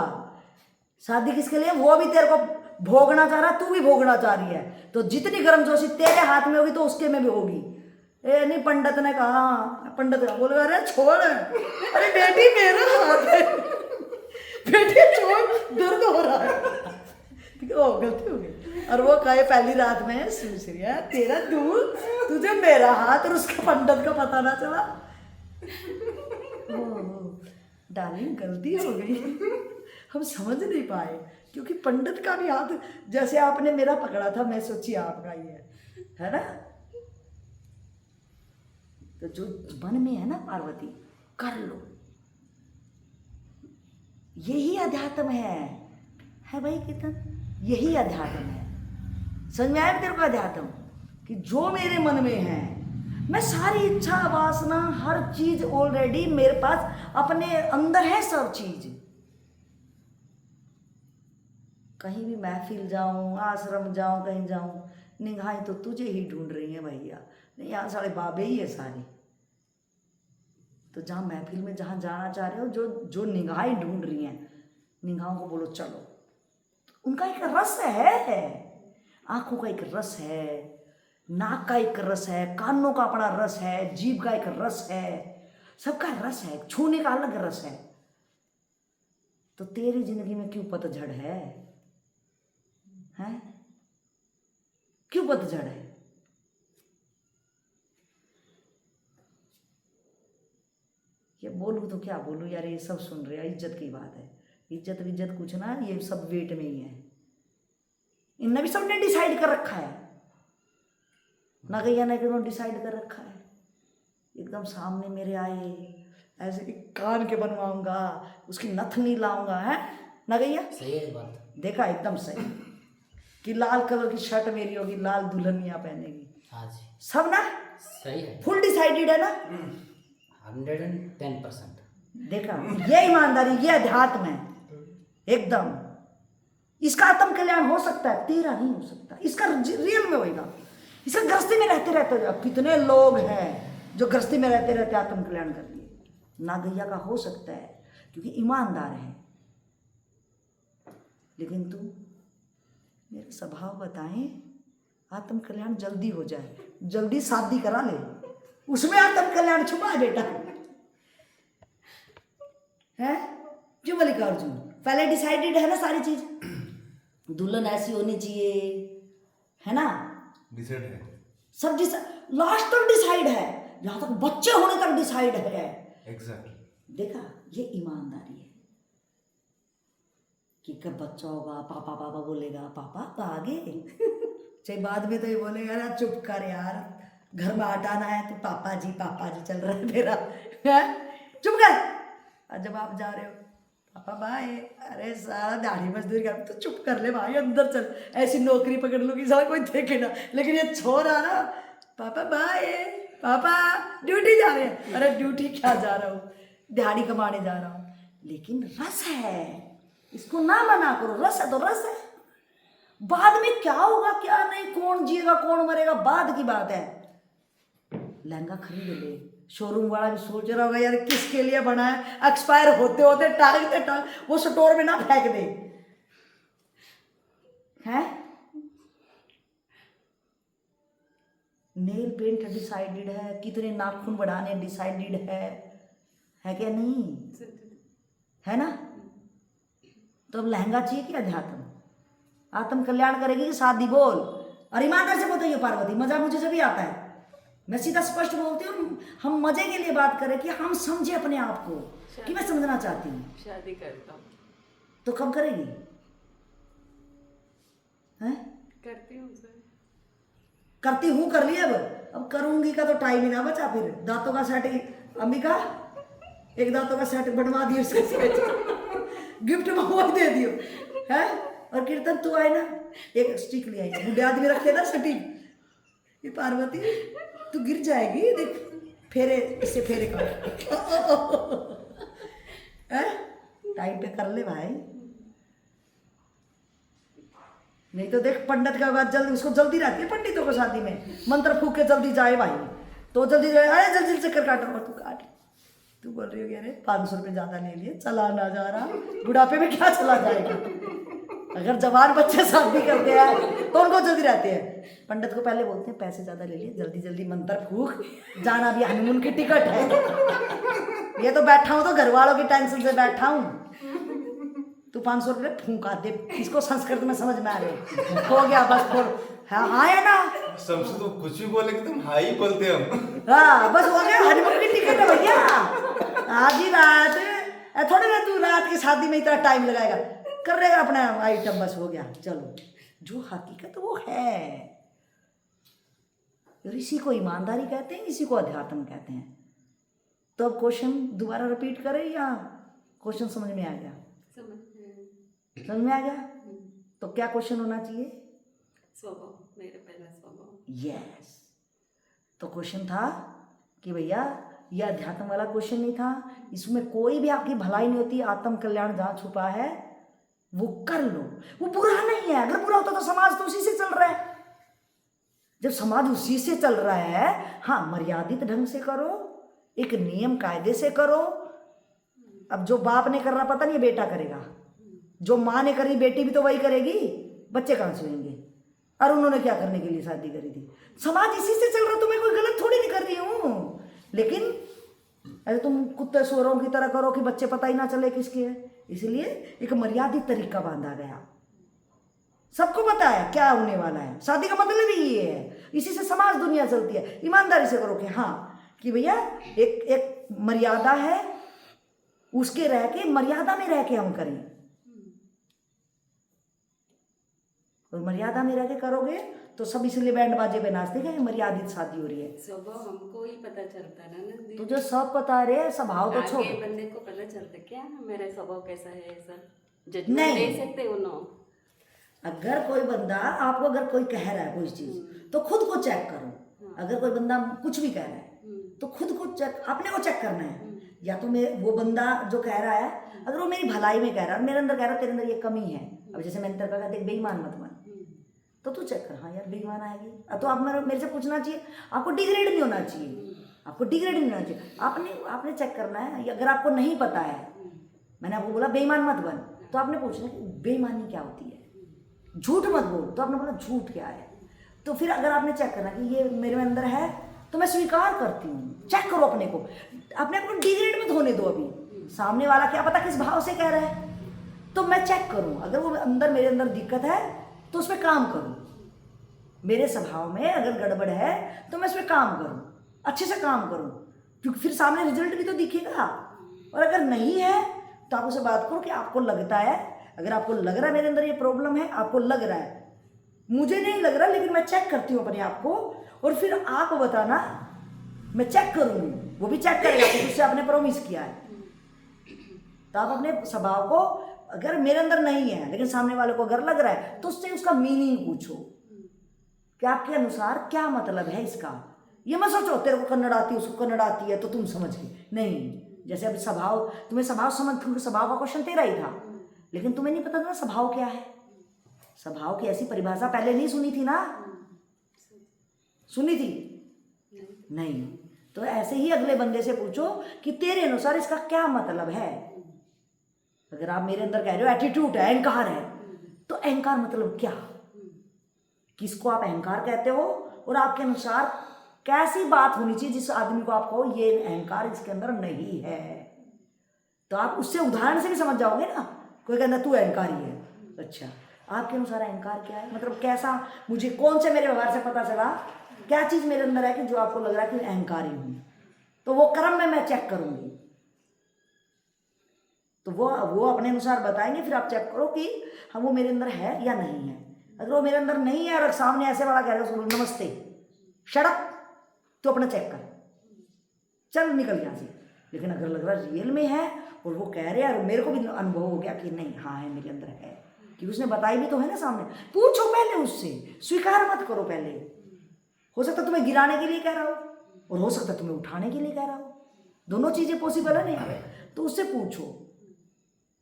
शादी किसके लिए? वो भी तेरे को भोगना चाह रहा है, तू भी भोगना चाह रही है, तो जितनी गर्म जोशी तेरे हाथ में होगी तो उसके में भी होगी। ए नहीं, पंडित ने कहा, पंडित बोल रहा अरे छोड़, अरे बेटी मेरा हाथ है, बेटी छोड़, दर्द हो रहा है। ओ गलती हो गई। और वो कहे पहली रात में सुश्रिया तेरा दूध, तुझे मेरा हाथ, और उसके पंडित का पता ना चला। डार्लिंग गलती हो गई, हम समझ नहीं पाए, क्योंकि पंडित का भी हाथ जैसे आपने मेरा पकड़ा था, मैं सोची आपका ही है ना। तो जो मन में है ना पार्वती, कर लो, यही अध्यात्म है भाई कीर्तन, यही अध्यात्म है। समझ में आया तेरे को अध्यात्म? कि जो मेरे मन में है, मैं सारी इच्छा वासना हर चीज ऑलरेडी मेरे पास अपने अंदर है, सब चीज। कहीं भी महफिल जाऊं, आश्रम जाऊं, कहीं जाऊं, निगाहें तो तुझे ही ढूंढ रही हैं भैया। नहीं, यहाँ सारे बाबे ही है सारे। तो जहाँ महफिल में जहाँ जाना चाह रहे हो, जो निगाहें ढूंढ रही हैं, निगाहों को बोलो चलो। उनका एक रस है, आंखों का एक रस है, नाक का एक रस है, कानों का अपना रस है, जीभ का एक रस है, सबका रस है, छूने का अलग रस है। तो तेरी जिंदगी में क्यों पतझड़ है? क्यों पतझड़ है? ये बोलूँ तो क्या बोलूँ यार, ये सब सुन रहे हैं, इज्जत की बात है। इज्जत कुछ ना, ये सब वेट में ही है। इनने भी सबने डिसाइड कर रखा है ना, गैया ने क्यों डिसाइड कर रखा है। एकदम सामने मेरे आए, ऐसे कि कान के बनवाऊंगा, उसकी नथनी लाऊंगा, है ना गैया? सही है बात। देखा एकदम सही, कि लाल कलर की शर्ट मेरी होगी, लाल दुल्हनिया पहनेगी। हाँ जी, सब ना सही है, फुल डिसाइडेड है ना, 110%। देखा, ये ईमानदारी, ये अध्यात्म है एकदम। इसका आत्म कल्याण हो सकता है, तेरा नहीं हो सकता। इसका रियल में होएगा। इसका गृहस्थी में रहते रहते, अब कितने लोग हैं जो गृहस्थी में रहते रहते आत्म कल्याण कर लिए। ना गैया का हो सकता है, क्योंकि ईमानदार है। लेकिन तू मेरे स्वभाव बताएं, आत्म कल्याण जल्दी हो जाए, जल्दी शादी करा ले, उसमें आत्म कल्याण छुपा है बेटा। है क्यों मल्लिकार्जुन? पहले डिसाइडेड है ना सारी चीज, दुल्हन ऐसी होनी चाहिए, है ना, डिसाइड है, सब लास्ट तक डिसाइड है, यहां तक बच्चे होने तक डिसाइड है। एग्जैक्टली। देखा, ये ईमानदारी है कि कब बच्चा होगा, पापा पापा बोलेगा, पापा आगे चाहे बाद में तो ये बोलेगा ना चुप कर यार, घर में हटाना है तो पापा जी चल रहा है तेरा, चुप कर। और जब आप जा रहे हो, पापा बाय, अरे सारा दाढ़ी मजदूरी कर, तो चुप कर ले भाई, अंदर चल, ऐसी नौकरी पकड़ लूँगी सारा कोई देखे ना। लेकिन ये छोरा ना, पापा बाय, पापा ड्यूटी जा रहे हैं, अरे ड्यूटी क्या जा रहा हूँ, दिहाड़ी कमाने जा रहा हूँ। लेकिन रस है, इसको ना मना करो, रस है तो रस है। बाद में क्या होगा क्या नहीं, कौन जिएगा कौन मरेगा, बाद की बात है। लहंगा खरीद ले, शोरूम वाला भी सोच रहा होगा यार किसके लिए बना है, एक्सपायर होते होते टांग वो स्टोर में ना फेंक दे, है। नेल पेंट डिसाइडेड है, कितने नाखून बढ़ाने डिसाइडेड है क्या? नहीं है ना। तो अब लहंगा चाहिए कि अध्यात्म? आत्म कल्याण करेगी कि शादी? बोल। और ईमानदार से बताइए पार्वती, मजा मुझे जब भी आता है, मैं सीधा स्पष्ट बोलती हूँ। हम मजे के लिए बात करें कि हम समझे अपने आप को, कि मैं समझना चाहती हूँ। शादी करता हूँ। तो कब करेगी? हैं? करती हूँ सर। करती हूँ कर लिया, अब करूंगी का तो टाइम ही ना बचा। फिर दांतों का सेट, अंबिका एक दांतों का सेट बनवा दियो, गिफ्ट में वो दे दियो, है। और कीर्तन तू आए ना, एक स्टिक ले आई, बुढ़े आदमी रखते ना सटीक, ये पार्वती तू गिर जाएगी, देख फेरे, इससे फेरे कर, टाइम पे कर ले भाई, नहीं तो देख पंडित का बात जल्दी, उसको जल्दी रहती है पंडितों को शादी में, मंत्र फूक के जल्दी जाए भाई, तो जल्दी जाए, अरे जल्दी चक्कर काट रहा तू काट, तू बोल रही हो अरे 500 रुपये ज़्यादा ले लिए, चला ना जा रहा, बुढ़ापे में क्या चला जाएगा। अगर जवान बच्चे शादी करते हैं तो उनको जल्दी रहते हैं। पंडित को पहले बोलते हैं पैसे ज़्यादा ले लिए, जल्दी जल्दी मंत्र फूक, जाना भी हनीमून की टिकट है। ये तो बैठा हूँ तो घर वालों की टेंशन से बैठा हूँ, तू 500 रुपये फूका दे। इसको संस्कृत में समझ में आ रहे हो गया बस बोल हाँ है ना। सबसे तो कुछ भी बोले कि तुम हाई बोलते हम। हाँ बस हो गया, हनीमून की टिकट है भैया। आधी रात थोड़ी ना तू रात की शादी में इतना टाइम लगाएगा, कर रहेगा अपना आइटम, बस हो गया। चलो जो हकीकत वो है, और इसी को ईमानदारी कहते हैं, इसी को अध्यात्म कहते हैं। तो अब क्वेश्चन दोबारा रिपीट करें या क्वेश्चन समझ में आ गया? समझ में आ गया। तो क्या क्वेश्चन होना चाहिए? स्वभाव, मेरे पहला स्वभाव। यस। तो क्वेश्चन था कि भैया यह अध्यात्म वाला क्वेश्चन नहीं था, इसमें कोई भी आपकी भलाई नहीं होती, आत्म कल्याण जहाँ छुपा है वो कर लो। वो बुरा नहीं है, अगर बुरा होता तो समाज तो उसी से चल रहा है। जब समाज उसी से चल रहा है, हाँ मर्यादित ढंग से करो, एक नियम कायदे से करो। अब जो बाप ने कर रहा पता नहीं बेटा करेगा, जो माँ ने करी बेटी भी तो वही करेगी, बच्चे कहाँ से होंगे? और उन्होंने क्या करने के लिए शादी करी थी? समाज इसी से चल रहा, तो मैं कोई गलत थोड़ी नहीं कर रही हूँ। लेकिन अरे तुम कुत्ते सोरों की तरह करो कि बच्चे पता ही ना चले किसके है। इसलिए एक मर्यादित तरीका बांधा गया, सबको पता है क्या होने वाला है। शादी का मतलब ही ये है, इसी से समाज दुनिया चलती है। ईमानदारी से करो कि हाँ कि भैया एक मर्यादा है, उसके रह के मर्यादा में रह के हम करें, और मर्यादा में रह के करोगे तो सब इसलिए बैंड बाजे पे नाचते हैं, मर्यादित शादी हो रही है। स्वभाव हमको ही पता चलता है ना। तुझे सब पता रे, स्वभाव तो छोड़। आगे बंदे को पता चलता क्या मेरा स्वभाव कैसा है, ऐसा नहीं। जजमेंट ले सकते हो ना। अगर कोई बंदा आपको अगर कोई कह रहा है कोई चीज तो खुद को चेक करो। अगर कोई बंदा कुछ भी कह रहा है तो खुद को चेक, अपने को चेक करना है। या तो वो बंदा जो कह रहा है, अगर वो मेरी भलाई में कह रहा है, मेरे अंदर कह रहा है तेरे अंदर ये कमी है, अब जैसे मैंने तेरे को कहा बेईमान मत बन, तो तू चेक कर, हाँ यार बेईमान आएगी। तो आप मेरे से पूछना चाहिए, आपको डिग्रेड नहीं होना चाहिए, आपको डिग्रेड नहीं होना चाहिए। आपने चेक करना है। अगर आपको नहीं पता है, मैंने आपको बोला बेईमान मत बन, तो आपने पूछना कि बेईमानी क्या होती है। झूठ मत बोल, तो आपने बोला झूठ क्या है। तो फिर अगर आपने चेक करना कि ये मेरे अंदर है तो मैं स्वीकार करती हूँ। चेक करो अपने को डिग्रेड मत होने दो। अभी सामने वाला क्या पता किस भाव से कह रहा है, तो मैं चेक करूँ। अगर वो मेरे अंदर दिक्कत है तो उस पर काम करूँ। मेरे स्वभाव में अगर गड़बड़ है तो मैं उस पर काम करूँ, अच्छे से काम करूँ, क्योंकि फिर सामने रिजल्ट भी तो दिखेगा। और अगर नहीं है तो आप उससे बात करो कि आपको लगता है, अगर आपको लग रहा है मेरे अंदर ये प्रॉब्लम है, आपको लग रहा है, मुझे नहीं लग रहा, लेकिन मैं चेक करती हूँ अपने आप को, और फिर आप बताना, मैं चेक करूँगी, वो भी चेक करेगा कि उससे आपने प्रॉमिस किया है। तो आप अपने स्वभाव को, अगर मेरे अंदर नहीं है लेकिन सामने वाले को अगर लग रहा है, तो उससे उसका मीनिंग पूछो कि आपके अनुसार क्या मतलब है इसका। ये मत सोचो तेरे को कन्नड़ आती है, उसको कन्नड़ आती है तो तुम समझ गए, नहीं। जैसे अभी स्वभाव, तुम्हें स्वभाव समझ, क्योंकि स्वभाव का क्वेश्चन तेरा ही था, लेकिन तुम्हें नहीं पता था स्वभाव क्या है। स्वभाव की ऐसी परिभाषा पहले नहीं सुनी थी ना, सुनी थी? नहीं। तो ऐसे ही अगले बंदे से पूछो कि तेरे अनुसार इसका क्या मतलब है। अगर आप मेरे अंदर कह रहे हो एटीट्यूड है, अहंकार है, तो अहंकार मतलब क्या, किसको आप अहंकार कहते हो, और आपके अनुसार कैसी बात होनी चाहिए जिस आदमी को आप कहो ये अहंकार इसके अंदर नहीं है। तो आप उससे उदाहरण से भी समझ जाओगे ना। कोई कहता तू अहंकारी है, अच्छा आपके अनुसार अहंकार क्या है, मतलब कैसा, मुझे कौन से मेरे व्यवहार से पता चला क्या चीज़ मेरे अंदर है कि जो आपको लग रहा है कि अहंकारी हूँ, तो वो कर्म में मैं चेक करूँगी। तो वो अपने अनुसार बताएंगे, फिर आप चेक करो कि हाँ वो मेरे अंदर है या नहीं है। अगर वो मेरे अंदर नहीं है और सामने ऐसे वाला कह रहे हो उसको नमस्ते शड़क, तो अपना चेक कर, चल निकल यहाँ से। लेकिन अगर लग रहा रियल में है और वो कह रहे हैं और मेरे को भी अनुभव हो गया कि नहीं हाँ है मेरे अंदर है, कि उसने बताई भी तो है ना सामने, पूछो पहले उससे, स्वीकार मत करो पहले। हो सकता तुम्हें गिराने के लिए कह रहा हो और हो सकता तुम्हें उठाने के लिए कह रहा हो, दोनों चीज़ें पॉसिबल है नहीं। तो उससे पूछो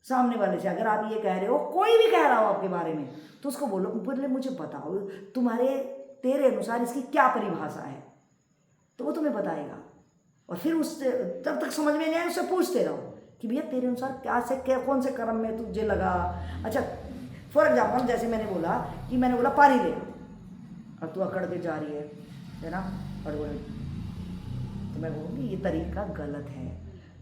सामने वाले से, अगर आप ये कह रहे हो, कोई भी कह रहा हो आपके बारे में, तो उसको बोलो पहले मुझे बताओ तेरे अनुसार इसकी क्या परिभाषा है, तो वो तुम्हें बताएगा। और फिर उससे जब तक समझ में नहीं आए उससे पूछते रहो कि भैया तेरे अनुसार क्या से क्या कौन से कर्म में तुझे लगा। अच्छा फॉर एग्जाम्पल जैसे मैंने बोला पानी ले, और तू अकड़ के जा रही है ना, और बोले तो मैं बोलूँगी ये तरीका गलत है।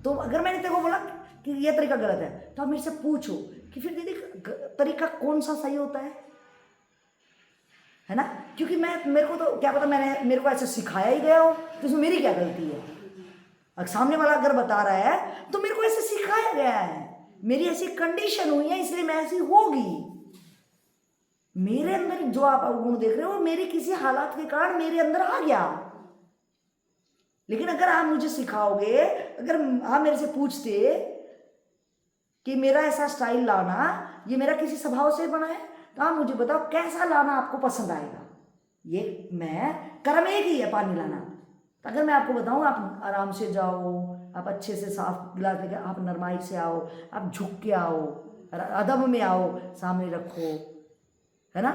तो अगर मैंने तेरे को बोला कि ये तरीका गलत है तो आप मेरे से पूछो कि फिर दीदी तरीका कौन सा सही होता है ना, क्योंकि मेरे को तो क्या पता मेरे को ऐसे सिखाया ही गया हो तो इसमें मेरी क्या गलती है। अगर सामने वाला अगर बता रहा है तो मेरे को ऐसे सिखाया गया है, मेरी ऐसी कंडीशन हुई है इसलिए मैं ऐसी होगी। मेरे अंदर जो आप अवगुण देख रहे हो मेरे किसी हालात के कारण मेरे अंदर आ गया। लेकिन अगर आप मुझे सिखाओगे, अगर आप मेरे से पूछते कि मेरा ऐसा स्टाइल लाना ये मेरा किसी स्वभाव से बना है, तो आप मुझे बताओ कैसा लाना आपको पसंद आएगा। ये मैं कर्म एक ही है पानी लाना। तो अगर मैं आपको बताऊं आप आराम से जाओ, आप अच्छे से साफ गिलास लेकर आप नरमाई से आओ, आप झुक के आओ, अदब में आओ, सामने रखो, है ना,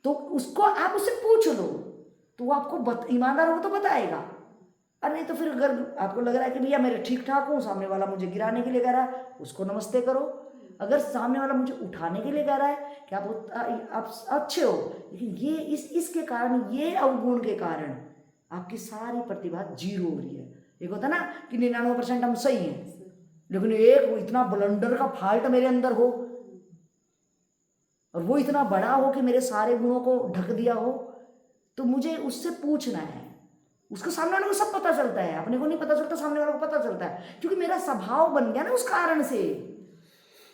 तो उसको आप उससे पूछ लो तो वो आपको ईमानदार हो तो बताएगा। और नहीं तो फिर अगर आपको लग रहा है कि भैया मेरे ठीक ठाक हूँ, सामने वाला मुझे गिराने के लिए कह रहा है, उसको नमस्ते करो। अगर सामने वाला मुझे उठाने के लिए कह रहा है कि आप अच्छे हो, लेकिन ये इसके कारण, ये अवगुण के कारण आपकी सारी प्रतिभा जीरो हो रही है। एक होता है ना कि 99% हम सही हैं, लेकिन एक इतना ब्लंडर का फॉल्ट मेरे अंदर हो और वो इतना बड़ा हो कि मेरे सारे गुणों को ढक दिया हो, तो मुझे उससे पूछना है। उसको सामने वाले को सब पता चलता है, अपने को नहीं पता चलता, सामने वाले को पता चलता है, क्योंकि मेरा स्वभाव बन गया ना उस कारण से।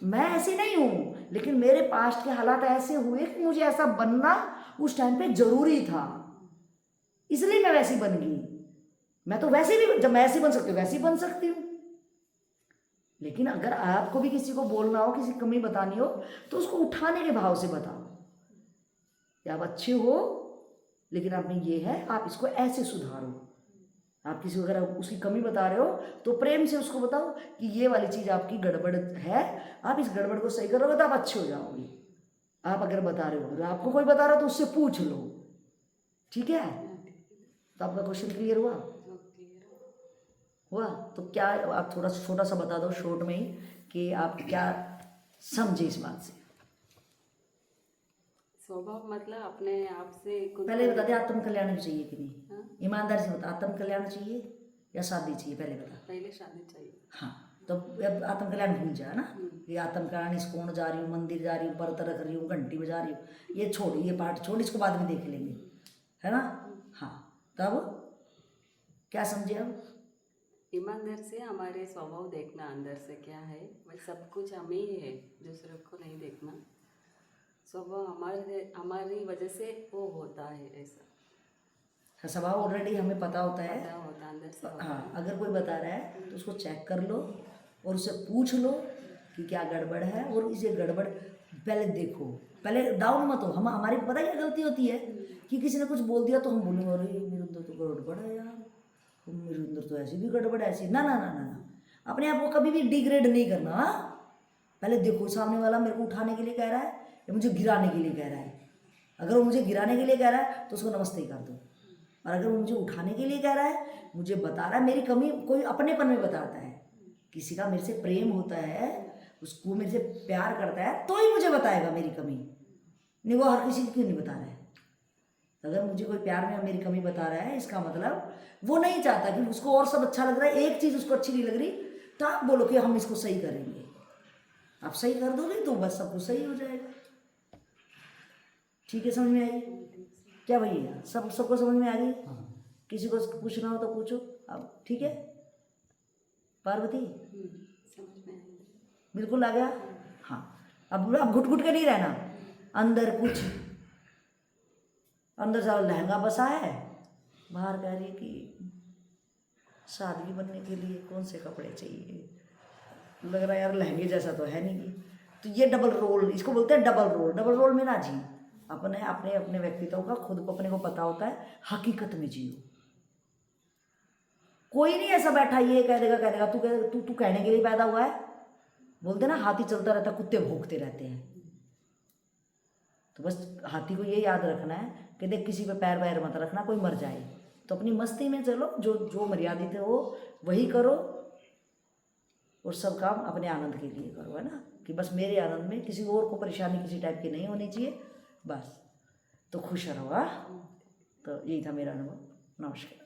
मैं ऐसी नहीं हूं, लेकिन मेरे पास्ट के हालात ऐसे हुए कि मुझे ऐसा बनना उस टाइम पे जरूरी था, इसलिए मैं वैसी बन गई। मैं तो वैसे भी, जब मैं ऐसी बन सकती हूँ वैसी बन सकती हूँ। लेकिन अगर आपको भी किसी को बोलना हो, किसी कमी बतानी हो, तो उसको उठाने के भाव से बताओ कि आप अच्छे हो, लेकिन आप में ये है, आप इसको ऐसे सुधारो। आप किसी को अगर उसकी कमी बता रहे हो तो प्रेम से उसको बताओ कि ये वाली चीज़ आपकी गड़बड़ है, आप इस गड़बड़ को सही करोगे तो आप अच्छे हो जाओगे। आप अगर बता रहे हो, अगर आपको कोई बता रहा हो तो उससे पूछ लो, ठीक है। तो आपका क्वेश्चन क्लियर हुआ? तो क्या आप थोड़ा छोटा सा बता दो शॉर्ट में ही कि आप क्या समझे इस बात से। स्वभाव मतलब अपने आप से खुद पहले बता दे, आत्म कल्याण चाहिए कि नहीं? हाँ? ईमानदारी से बता, आत्म कल्याण चाहिए या शादी चाहिए? पहले बता। पहले शादी चाहिए। हाँ, तो अब आत्म कल्याण भूल जा ना, ये आत्म कल्याण इस्कॉन जा रही हूँ, मंदिर जा रही हूँ, व्रत रख रही हूँ, घंटी बजा रही हूँ, ये छोड़, ये पार्ट छोड़, इसको बाद में देख लेंगे, है ना। हाँ, तब क्या समझे अब? ईमानदार से हमारे स्वभाव देखना अंदर से क्या है, वही सब कुछ हमें ही है, दूसरों को नहीं देखना। स्वभाव हमारी वजह से वो होता है ऐसा। स्वभाव ऑलरेडी हमें पता होता है, पता होता अंदर से होता हाँ। है। अगर कोई बता रहा है तो उसको चेक कर लो और उससे पूछ लो कि क्या गड़बड़ है, और इसे गड़बड़ पहले देखो, पहले डाउन मत हो। हमारी पता क्या गलती होती है कि किसी ने कुछ बोल दिया तो हम बोलेंगे अरे मेरे अंदर तो गड़बड़ है यार, मेरे अंदर तो ऐसी भी गड़बड़ है, ऐसी ना ना ना ना ना। अपने आप को कभी भी डिग्रेड नहीं करना। हाँ, पहले देखो सामने वाला मेरे को उठाने के लिए कह रहा है या मुझे गिराने के लिए कह रहा है। अगर वो मुझे गिराने के लिए कह रहा है तो उसको नमस्ते कर दो, और अगर वो मुझे उठाने के लिए कह रहा है, मुझे बता रहा है, मेरी कमी कोई अपनेपन में बताता है, किसी का मेरे से प्रेम होता है, उसको मेरे से प्यार करता है तो ही मुझे बताएगा मेरी कमी, नहीं वो हर किसी को क्यों नहीं बता रहा है। अगर मुझे कोई प्यार में मेरी कमी बता रहा है, इसका मतलब वो नहीं चाहता कि उसको और सब अच्छा लग रहा है, एक चीज़ उसको अच्छी नहीं लग रही, तो आप बोलो कि हम इसको सही करेंगे। आप सही कर दोगे तो बस सब कुछ सही हो जाएगा। ठीक है, समझ में आई क्या भैया? सबको समझ में आ गई? किसी को पूछना हो तो पूछो अब, ठीक है। पार्वती समझ में आई। बिल्कुल आ गया? हाँ, अब घुट घुट के नहीं रहना। अंदर कुछ, अंदर से लहंगा बसा है, बाहर कह रही है कि सादगी बनने के लिए कौन से कपड़े चाहिए, लग रहा है यार लहंगे जैसा तो है नहीं। तो ये डबल रोल, इसको बोलते हैं डबल रोल। डबल रोल में ना जी, अपने अपने अपने व्यक्तित्व का खुद को अपने को पता होता है, हकीकत में जियो। कोई नहीं ऐसा बैठा ये कह देगा तू कहने के लिए पैदा हुआ है। बोलते ना हाथी चलता रहता कुत्ते भौंकते रहते हैं। तो बस हाथी को ये याद रखना है कि देख किसी पे पैर वैर मत रखना, कोई मर जाए, तो अपनी मस्ती में चलो, जो जो मर्यादित हो वही करो, और सब काम अपने आनंद के लिए करो, है ना, कि बस मेरे आनंद में, किसी और को परेशानी किसी टाइप की नहीं होनी चाहिए, बस। तो खुश रहो। हाँ, तो यही था मेरा अनुभव। नमस्कार।